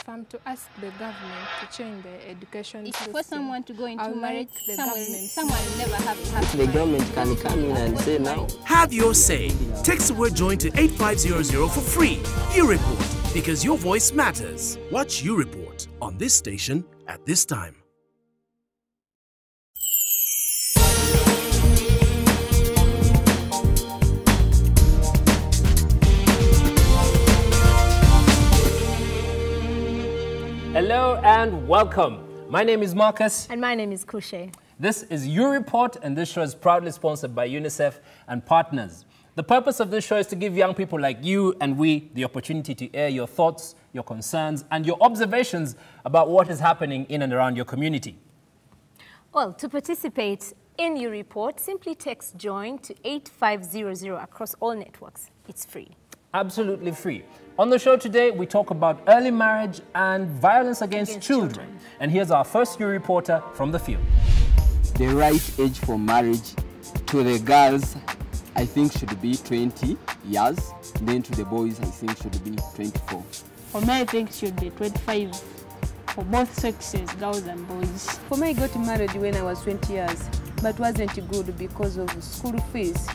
if I'm to ask the government to change the education system, for someone to go into marriage, someone will never have a happy The government can come in and say now. Have your say. Text the word join to 8500 for free. You Report, because your voice matters. Watch You Report on this station at this time. Hello and welcome. My name is Marcus. And my name is Kushe. This is You Report, and this show is proudly sponsored by UNICEF and partners. The purpose of this show is to give young people like you and we the opportunity to air your thoughts, your concerns, and your observations about what is happening in and around your community. Well, to participate in You Report, simply text JOIN to 8500 across all networks. It's free. Absolutely free. On the show today, we talk about early marriage and violence against children. And here's our first You Reporter from the field. The right age for marriage to the girls, I think, should be 20 years. Then to the boys, I think, should be 24. For me, I think it should be 25 for both sexes, girls and boys. For me, I got married when I was 20 years, but wasn't good because of school fees.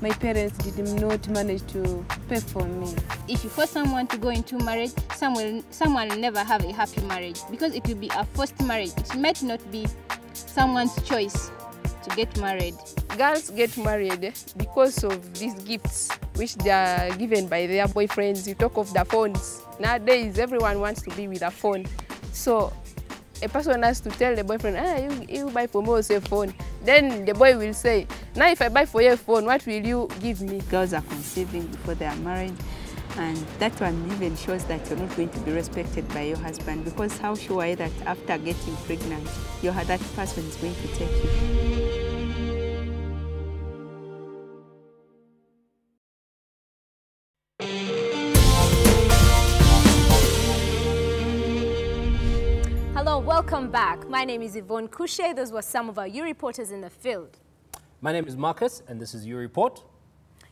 My parents did not manage to pay for me. If you force someone to go into marriage, someone will never have a happy marriage because it will be a forced marriage. It might not be someone's choice to get married. Girls get married because of these gifts which they are given by their boyfriends. You talk of the phones. Nowadays, everyone wants to be with a phone. So a person has to tell the boyfriend, you buy for me also a phone. Then the boy will say, now if I buy for you a phone, what will you give me? Girls are conceiving before they are married, and that one even shows that you're not going to be respected by your husband, because how sure are you that after getting pregnant, that person is going to take you? Hello, welcome back. My name is Yvonne Kushe. Those were some of our You Reporters in the field. My name is Marcus, and this is You Report.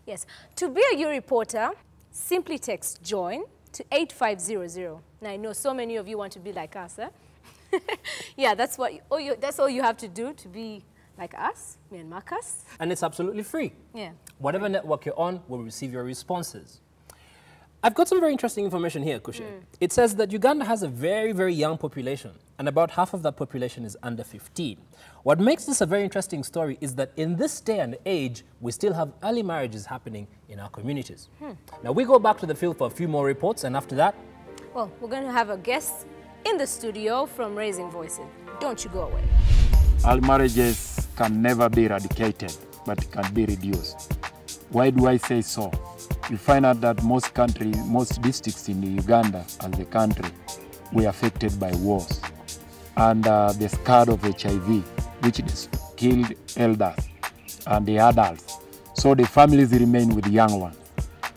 Yes. To be a You Reporter, simply text JOIN to 8500. Now, I know so many of you want to be like us, eh? Yeah, that's all you have to do to be like us, me and Marcus. And it's absolutely free. Yeah. Whatever network you're on will receive your responses. I've got some very interesting information here, Kushe. It says that Uganda has a very, very young population, and about half of that population is under 15. What makes this a very interesting story is that in this day and age, we still have early marriages happening in our communities. Now, we go back to the field for a few more reports, and after that... Well, we're going to have a guest in the studio from Raising Voices. Don't you go away. Early marriages can never be eradicated, but can be reduced. Why do I say so? You find out that most districts in Uganda as a country were affected by wars and the scourge of HIV, which killed elders and the adults. So the families remain with the young ones.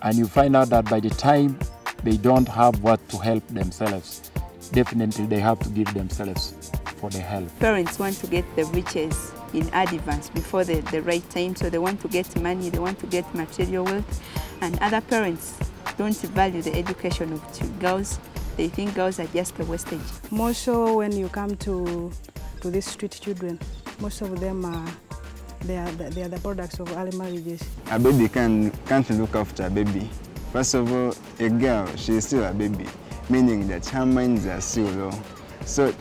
And you find out that by the time they don't have what to help themselves, definitely they have to give themselves for the help. Parents want to get the riches in advance before the right time, so they want to get money, they want to get material wealth, and other parents don't value the education of girls. They think girls are just a wastage. More so when you come to these street children, most of them they are the products of early marriages. A baby can't look after a baby. First of all, a girl, she is still a baby, meaning that her minds are still low. So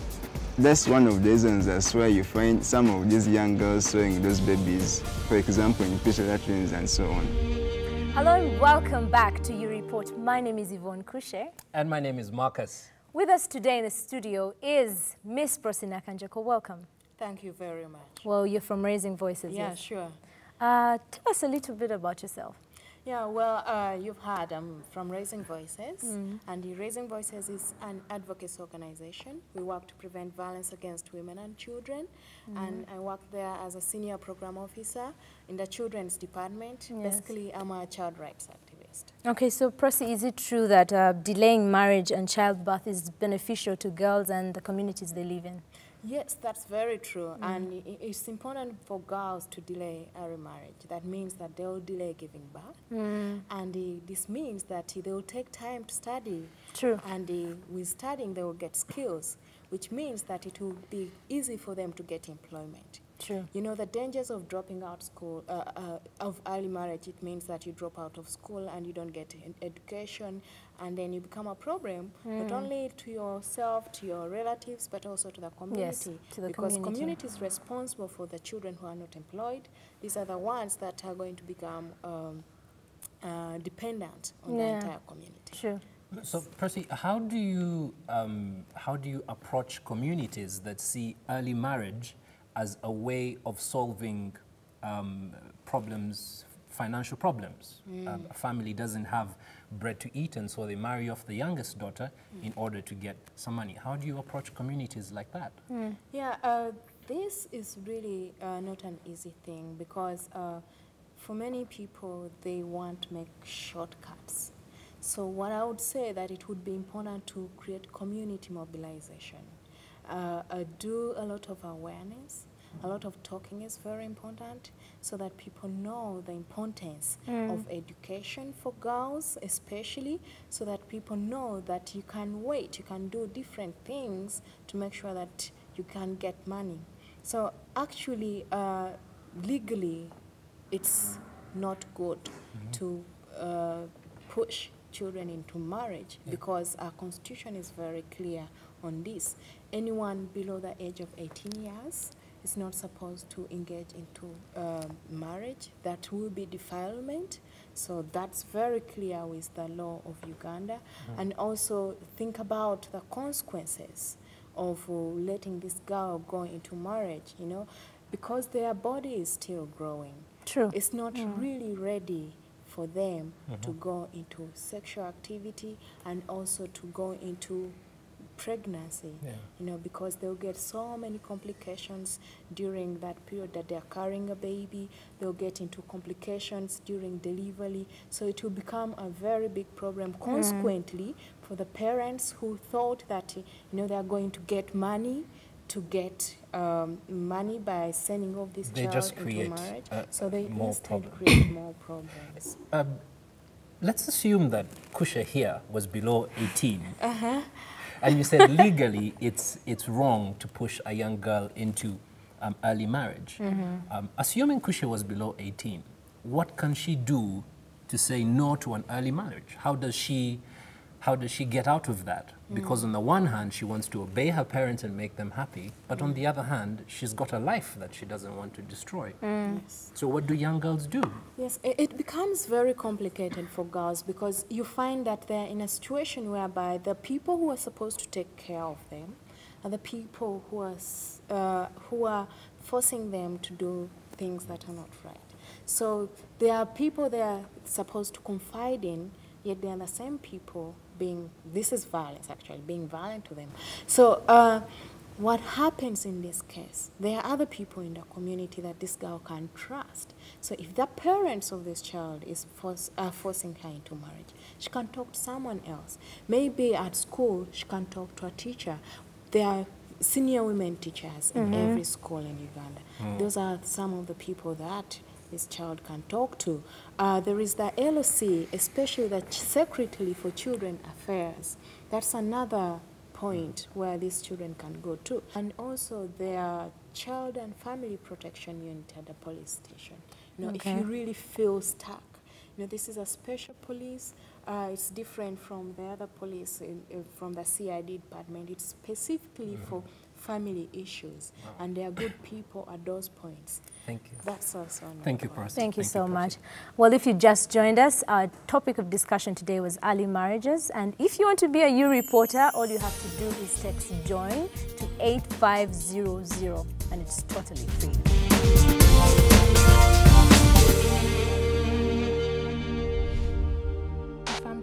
that's one of the reasons that's why you find some of these young girls sewing those babies, for example, in pitch latrines and so on. Hello and welcome back to You Report. My name is Yvonne Kushe. And my name is Marcus. With us today in the studio is Miss Prosina Kanjako. Welcome. Thank you very much. Well, you're from Raising Voices. Yeah, yes? sure. Tell us a little bit about yourself. Yeah, well, you've heard I'm from Raising Voices, and the Raising Voices is an advocacy organization. We work to prevent violence against women and children, and I work there as a senior program officer in the children's department. Yes. Basically, I'm a child rights activist. Okay, so Prosi, is it true that delaying marriage and childbirth is beneficial to girls and the communities they live in? Yes, that's very true. And it's important for girls to delay early marriage. That means that they'll delay giving birth. And this means that they will take time to study. True. And with studying, they will get skills, which means that it will be easy for them to get employment. True. You know, the dangers of dropping out school, of early marriage, it means that you drop out of school and you don't get education, and then you become a problem, not only to yourself, to your relatives, but also to the community. Yes, to the because community is responsible for the children who are not employed. These are the ones that are going to become dependent on the entire community. Sure. So, Percy, how do you approach communities that see early marriage as a way of solving problems, financial problems? A family doesn't have bread to eat, and so they marry off the youngest daughter in order to get some money. How do you approach communities like that? Yeah, this is really not an easy thing, because for many people, they want to make shortcuts. So what I would say that it would be important to create community mobilization. Do a lot of awareness. A lot of talking is very important, so that people know the importance of education for girls, especially, so that people know that you can wait, you can do different things to make sure that you can get money. So actually, legally, it's not good to push children into marriage, because our constitution is very clear on this. Anyone below the age of 18 years is not supposed to engage into marriage. That will be defilement. So that's very clear with the law of Uganda. And also think about the consequences of letting this girl go into marriage, you know, because their body is still growing. True. It's not really ready for them to go into sexual activity and also to go into pregnancy, you know, because they'll get so many complications during that period that they're carrying a baby. They'll get into complications during delivery. So it will become a very big problem. Consequently, for the parents who thought that, you know, they're going to get money money by sending off this child into marriage. So they instead create more problems. Let's assume that Kusha here was below 18. And you said legally it's wrong to push a young girl into early marriage. Assuming Kusha was below 18, what can she do to say no to an early marriage? How does she get out of that? Because on the one hand, she wants to obey her parents and make them happy, but on the other hand, she's got a life that she doesn't want to destroy. Yes. So what do young girls do? Yes, it becomes very complicated for girls, because you find that they're in a situation whereby the people who are supposed to take care of them are the people who are forcing them to do things that are not right. So there are people they are supposed to confide in, yet they are the same people this is violence actually, being violent to them. So what happens in this case, there are other people in the community that this girl can trust. So if the parents of this child are forcing her into marriage, she can talk to someone else. Maybe at school, she can talk to a teacher. There are senior women teachers in every school in Uganda. Those are some of the people that this child can talk to. There is the LOC, especially the Secretary for Children Affairs. That's another point where these children can go to. And also there are Child and Family Protection Unit at the police station. You know, if you really feel stuck, you know, this is a special police. It's different from the other police, from the CID department. It's specifically for family issues, and they are good people at those points. Thank you. That's also Thank you, Percy. Thank you so much. Well, if you just joined us, our topic of discussion today was early marriages. And if you want to be a U reporter, all you have to do is text JOIN to 8500, and it's totally free.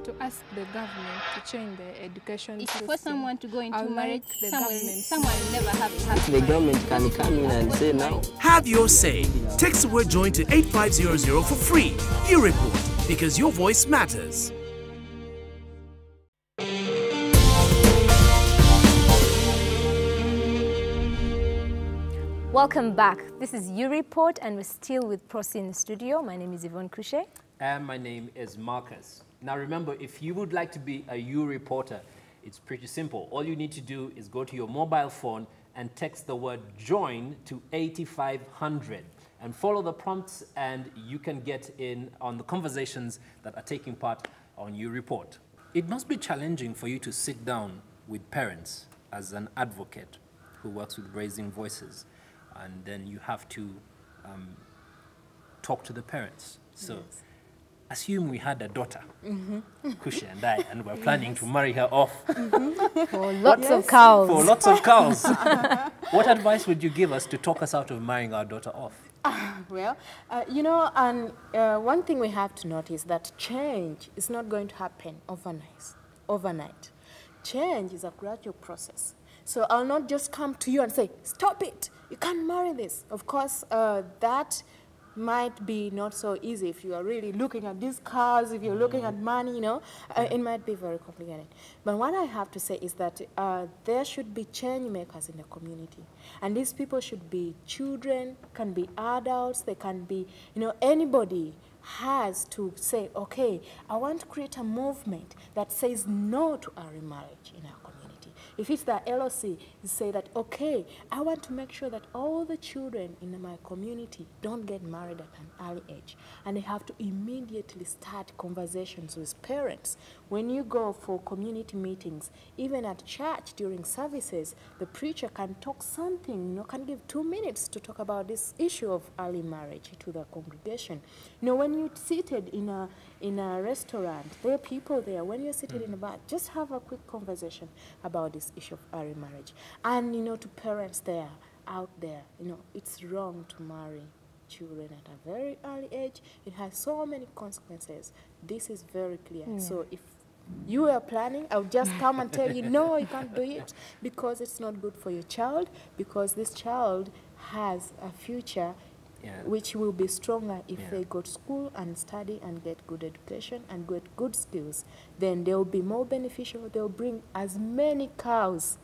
To ask the government to change the education system, for someone to go into marriage, someone will never have The government can come in and say now. Have your say. Text the word JOIN to 8500 for free. You report, because your voice matters. Welcome back. This is You Report, and we're still with Prosi in the studio. My name is Yvonne Couchet. And my name is Marcus. Now remember, if you would like to be a You Reporter, it's pretty simple. All you need to do is go to your mobile phone and text the word join to 8500 and follow the prompts, and you can get in on the conversations that are taking part on You Report. It must be challenging for you to sit down with parents as an advocate who works with raising voices, and then you have to talk to the parents. So yes. Assume we had a daughter, Kushe and I, and we're planning to marry her off. For lots of cows. For lots of cows. What advice would you give us to talk us out of marrying our daughter off? Well, you know, and one thing we have to notice that change is not going to happen overnight. Change is a gradual process. So I'll not just come to you and say, stop it, you can't marry this. Of course, that might be not so easy if you are really looking at these cars, if you're looking at money, you know, it might be very complicated. But what I have to say is that there should be change makers in the community. And these people should be children, can be adults, they can be, you know, anybody has to say, okay, I want to create a movement that says no to early marriage in our community. If it's the LOC, you say that, okay, I want to make sure that all the children in my community don't get married at an early age. And they have to immediately start conversations with parents. When you go for community meetings, even at church during services, the preacher can talk something, you know, can give 2 minutes to talk about this issue of early marriage to the congregation. You know, when you're seated in a restaurant, there are people there. When you're seated in a bar, just have a quick conversation about this issue of early marriage. And, you know, to parents there, out there, you know, it's wrong to marry children at a very early age. It has so many consequences. This is very clear. So if you are planning, I'll just come and tell you, no, you can't do it, because it's not good for your child, because this child has a future which will be stronger if they go to school and study and get good education and get good skills. Then they will be more beneficial. They'll bring as many cows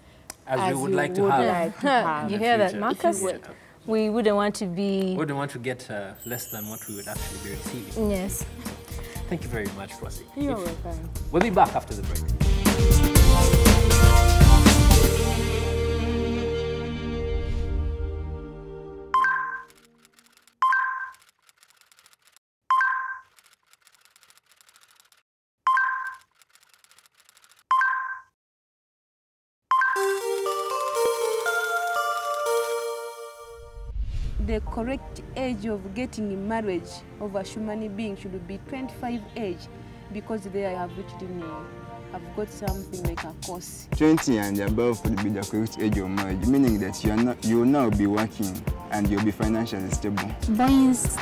as we would like to have. You hear that, Marcus? We wouldn't want to be... wouldn't want to get less than what we would actually be receiving. Yes. Thank you very much, Prosi. You're welcome. We'll be back after the break. The correct age of getting marriage of a human being should be 25 age, because they have reached have got something like a course. 20 and above would be the correct age of marriage, meaning that you will now be working and you'll be financially stable. Boys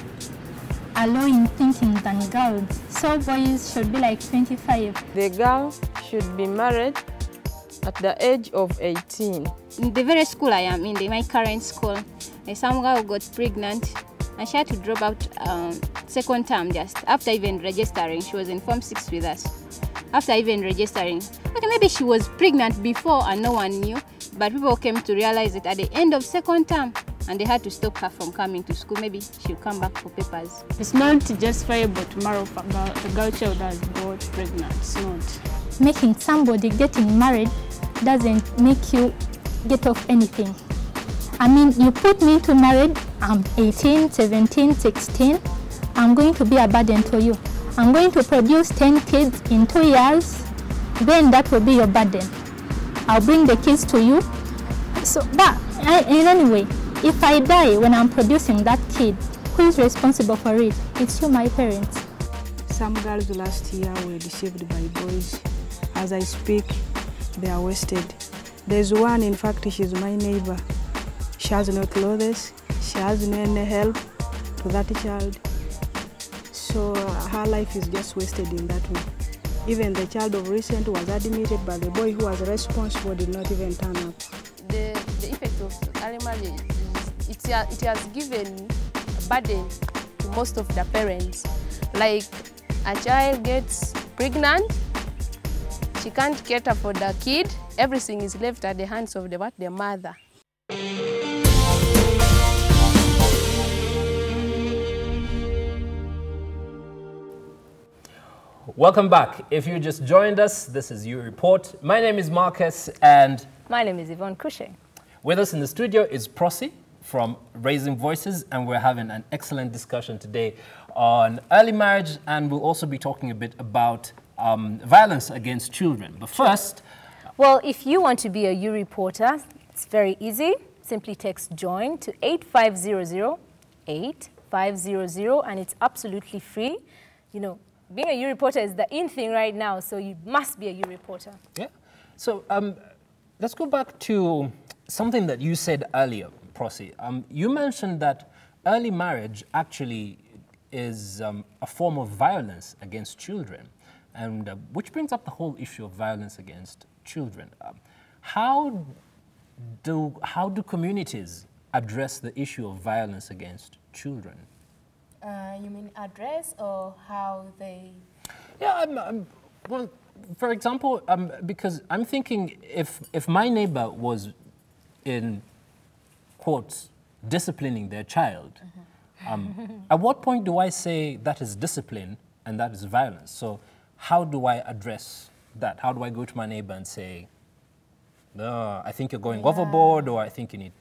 are low in thinking than girls, so boys should be like 25. The girl should be married at the age of 18. In the very school I am in, my current school, some girl got pregnant and she had to drop out second term just after even registering. She was in Form 6 with us. After even registering, okay, maybe she was pregnant before and no one knew, but people came to realize it at the end of second term and they had to stop her from coming to school. Maybe she'll come back for papers. It's not justifiable to marry a girl child that got pregnant. It's not. Making somebody getting married doesn't make you get off anything. I mean, you put me into marriage, I'm 18, 17, 16, I'm going to be a burden to you. I'm going to produce 10 kids in 2 years, then that will be your burden. I'll bring the kids to you. So, but in any way, if I die when I'm producing that kid, who is responsible for it? It's you, my parents. Some girls last year were deceived by boys. As I speak, they are wasted. There's one, in fact, she's my neighbor. She has no clothes, she has no any help to that child. So her life is just wasted in that way. Even the child of recent was admitted, but the boy who was responsible did not even turn up. The effect of early marriage, it has given a burden to most of the parents. Like a child gets pregnant, she can't cater for the kid, everything is left at the hands of the mother. Welcome back. If you just joined us, this is You Report. My name is Marcus and... My name is Yvonne Kushe. With us in the studio is Prosi from Raising Voices, and we're having an excellent discussion today on early marriage, and we'll also be talking a bit about violence against children. But first... Well, if you want to be a You Reporter, it's very easy. Simply text JOIN to 8500, 8500, and it's absolutely free. You know, being a You Reporter is the in thing right now, so you must be a You Reporter. Yeah. So let's go back to something that you said earlier, Prosi. You mentioned that early marriage actually is a form of violence against children, and which brings up the whole issue of violence against children. How do communities address the issue of violence against children? You mean address or how they... Yeah, well, for example, because I'm thinking if my neighbor was, in quotes, disciplining their child, at what point do I say that is discipline and that is violence? So how do I address that? How do I go to my neighbor and say, no, I think you're going overboard, or I think you need...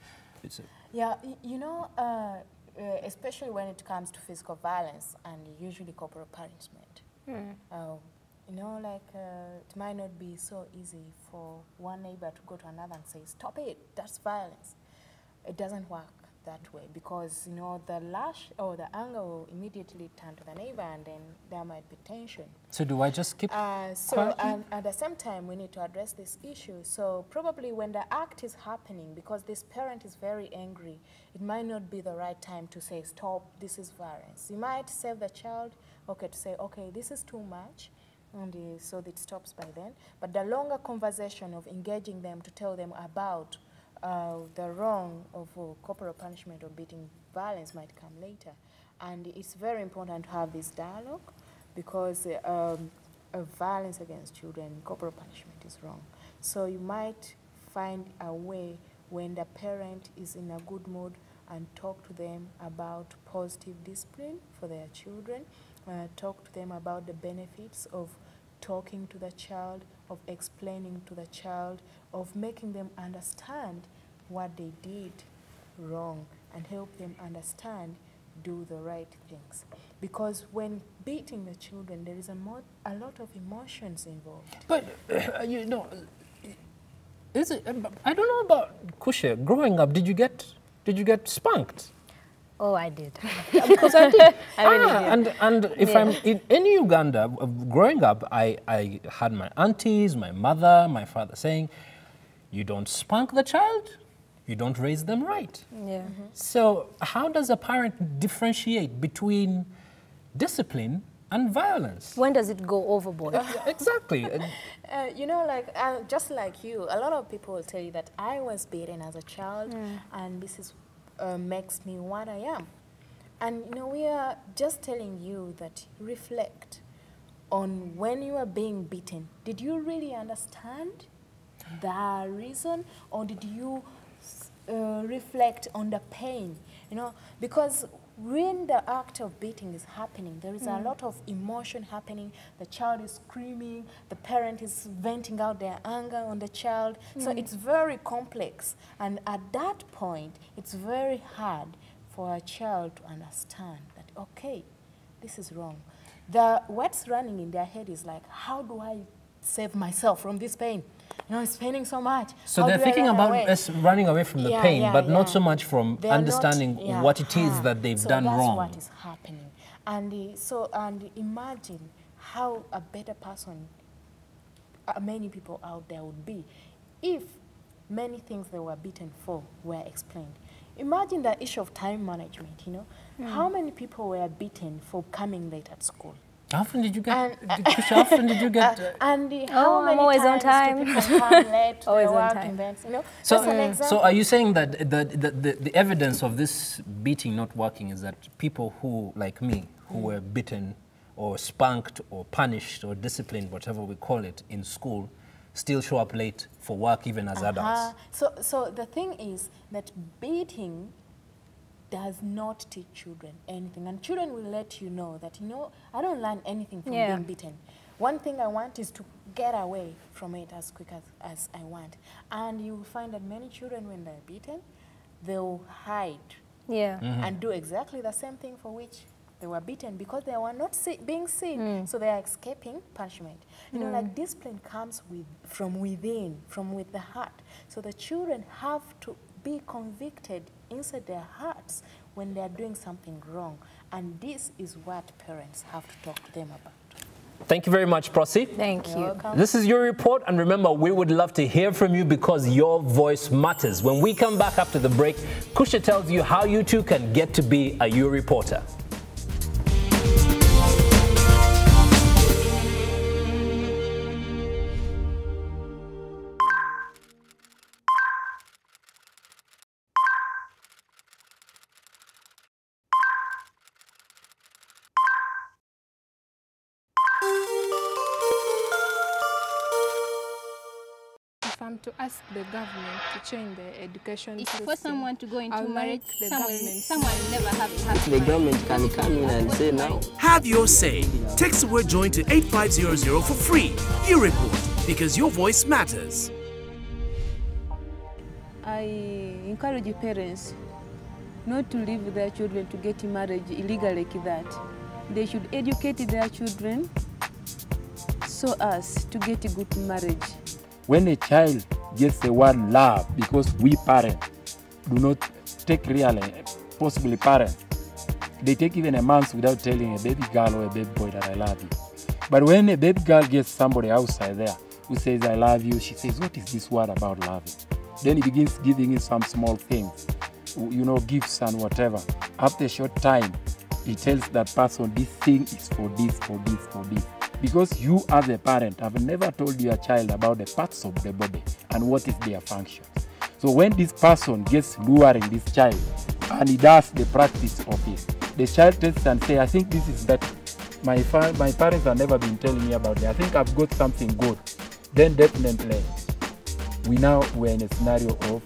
Yeah, you know, especially when it comes to physical violence and usually corporal punishment. You know, like it might not be so easy for one neighbor to go to another and say, stop it, that's violence. It doesn't work that way because, you know, the lash or the anger will immediately turn to the neighbor and then there might be tension. So do I just keep So at the same time, we need to address this issue. So probably when the act is happening, because this parent is very angry, it might not be the right time to say, stop, this is violence. You might save the child, okay, to say, okay, this is too much, and so it stops by then. But the longer conversation of engaging them to tell them about the wrong of corporal punishment or beating violence might come later. And it's very important to have this dialogue because violence against children, corporal punishment is wrong. So you might find a way when the parent is in a good mood and talk to them about positive discipline for their children, talk to them about the benefits of talking to the child, of explaining to the child, of making them understand what they did wrong and help them understand, do the right things. Because when beating the children, there is a lot of emotions involved. But, you know, is it, I don't know about Kushe. Growing up, did you get spanked? Oh, I did. Yeah, because I did. I really did. And if I'm in Uganda, growing up, I had my aunties, my mother, my father saying, you don't spank the child, you don't raise them right. Yeah. So how does a parent differentiate between discipline and violence? When does it go overboard? Exactly. You know, like, just like you, a lot of people will tell you that I was beaten as a child and this is makes me what I am. And, you know, we are just telling you that reflect on when you are being beaten. Did you really understand the reason, or did you reflect on the pain? You know, because when the act of beating is happening, there is a lot of emotion happening. The child is screaming, the parent is venting out their anger on the child. So it's very complex. And at that point, it's very hard for a child to understand that, okay, this is wrong. What's running in their head is like, how do I save myself from this pain? You know, it's paining so much. So they're thinking about us running away from the pain, but not so much from understanding what it is that they've done wrong. So that's what is happening. And imagine how a better person many people out there would be if many things they were beaten for were explained. Imagine the issue of time management, you know. How many people were beaten for coming late at school? How often did you get? How often did you get? And how many always times on time. do people come late to Always their on work time. events? You know, So, that's an example. so are you saying that the evidence of this beating not working is that people who, like me, who were beaten or spanked or punished or disciplined, whatever we call it, in school, still show up late for work even as adults? So the thing is that beating does not teach children anything. And children will let you know that, you know, I don't learn anything from being beaten. One thing I want is to get away from it as quick as I want. And you will find that many children, when they're beaten, they'll hide and do exactly the same thing for which they were beaten, because they were not being seen. So they are escaping punishment. You know, like discipline comes from within, with the heart. So the children have to be convicted inside their hearts when they are doing something wrong. And this is what parents have to talk to them about. Thank you very much, Prosi. Thank you. This is your report, and remember, we would love to hear from you because your voice matters. When we come back after the break, Kusha tells you how you too can get to be a You reporter. If I'm to ask the government to change the education If system, for someone to go into marriage, someone will never have it happen. The government can come in and say now. Have your say. Text the word join to 8500 for free. You report, because your voice matters. I encourage parents not to leave their children to get married illegally like that. They should educate their children so as to get a good marriage. When a child gets the word love, because we parents do not take really, possibly parents, they take even a month without telling a baby girl or a baby boy that I love you. But when a baby girl gets somebody outside there who says I love you, she says, what is this word about loving? Then he begins giving you some small things, you know, gifts and whatever. After a short time, he tells that person this thing is for this, for this, for this. Because you as a parent have never told your child about the parts of the body and what is their function. So when this person gets luring this child and he does the practice of it, the child tests and says, I think this is better. My parents have never been telling me about it. I think I've got something good. Then definitely, we're in a scenario of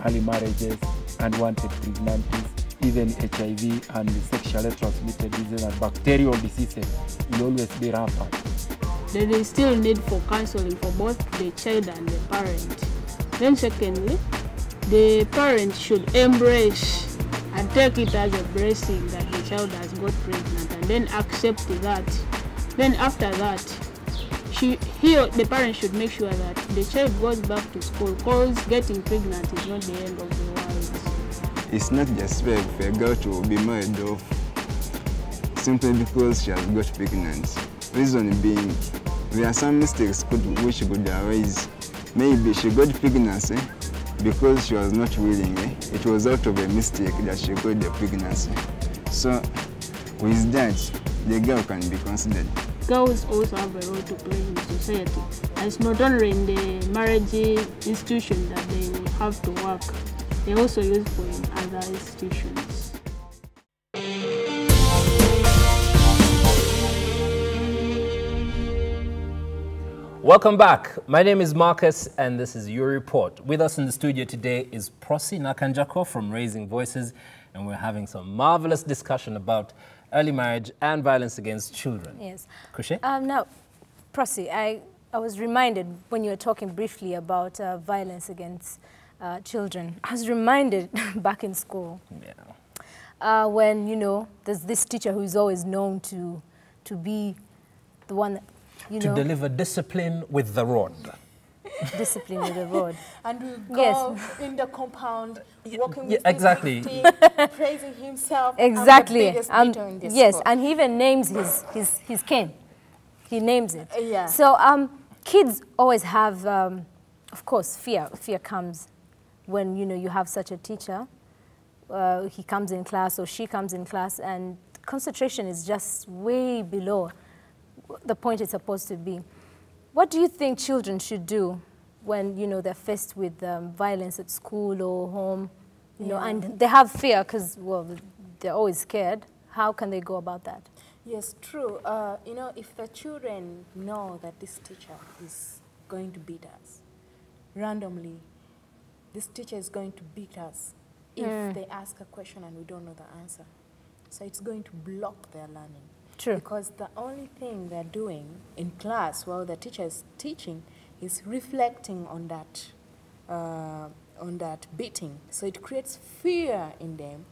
early marriages, unwanted pregnancies, even HIV and sexually transmitted diseases and bacterial diseases will always be rampant. There is still need for counseling for both the child and the parent. Then secondly, the parent should embrace and take it as a blessing that the child has got pregnant and then accept that. Then after that, the parent should make sure that the child goes back to school, because getting pregnant is not the end of the world. It's not just fair for a girl to be married off simply because she has got pregnant. Reason being, there are some mistakes which could arise. Maybe she got pregnancy because she was not willing. It was out of a mistake that she got the pregnancy. So with that, the girl can be considered. Girls also have a role to play in society. And it's not only in the marriage institution that they have to work. They also useful in other institutions. Welcome back. My name is Marcus, and this is Your Report. With us in the studio today is Prosi Nakanjako from Raising Voices, and we're having some marvelous discussion about early marriage and violence against children. Yes. Kushe? Now, Prosi, I was reminded when you were talking briefly about violence against children. I was reminded back in school when, you know, there's this teacher who is always known to be the one that, to deliver discipline with the rod. Discipline with the rod. And we go in the compound, walking with exactly. stick, praising himself. Exactly. I'm the biggest beater in this yes, school. and he even names his cane. He names it. Yeah. So kids always have, of course, fear. Fear comes when, you know, you have such a teacher. He comes in class or she comes in class, and concentration is just way below the point it's supposed to be. What do you think children should do when, you know, they're faced with violence at school or home, you know, and they have fear because, well, they're always scared? How can they go about that? Yes, true. You know, if the children know that this teacher is going to beat us randomly, this teacher is going to beat us if they ask a question and we don't know the answer. So it's going to block their learning. True. Because the only thing they're doing in class while the teacher is teaching is reflecting on that beating. So it creates fear in them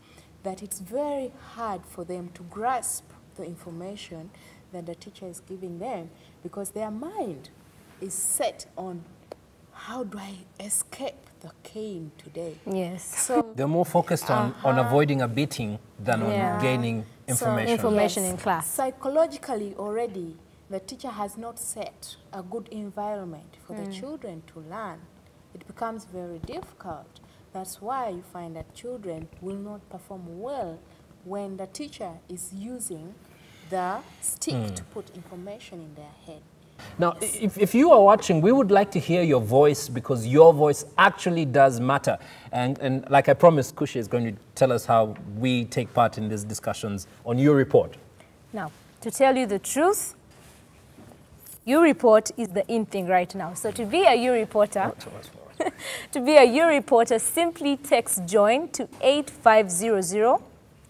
that it's very hard for them to grasp the information that the teacher is giving them, because their mind is set on how do I escape the cane today. Yes. So they're more focused on avoiding a beating than on gaining information. So, information in class. Psychologically already, the teacher has not set a good environment for the children to learn. It becomes very difficult. That's why you find that children will not perform well when the teacher is using the stick to put information in their head. Now, if you are watching, we would like to hear your voice, because your voice actually does matter. And like I promised, Kushe is going to tell us how we take part in these discussions on your report. Now, to tell you the truth, your report is the in thing right now. So to be a you reporter, simply text join to 8500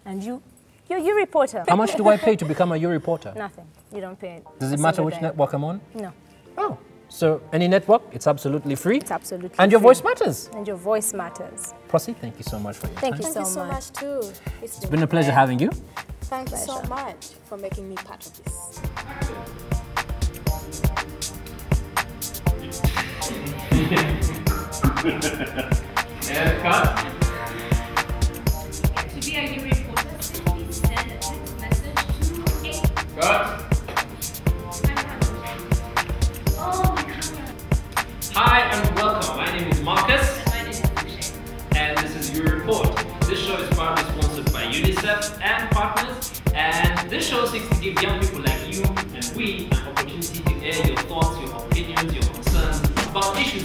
and you're you reporter. How much do I pay to become a you reporter? Nothing. You don't pay. Does it matter which network I'm on? No. Oh, so any network, it's absolutely free? It's absolutely And your free. voice matters. And your voice matters. Prosy, thank you so much for your time. Thank you so much too. It's been a pleasure having you. Thank you so much for making me part of this. And cut. To be a you reporter, simply send a text message to 8. Cut. Oh my God. Hi and welcome. My name is Marcus. And my name is Kushe. And this is Your Report. This show is proudly sponsored by UNICEF and partners. And this show seeks to give young people like you and we an opportunity to air your thoughts, your opinions, your concerns about issues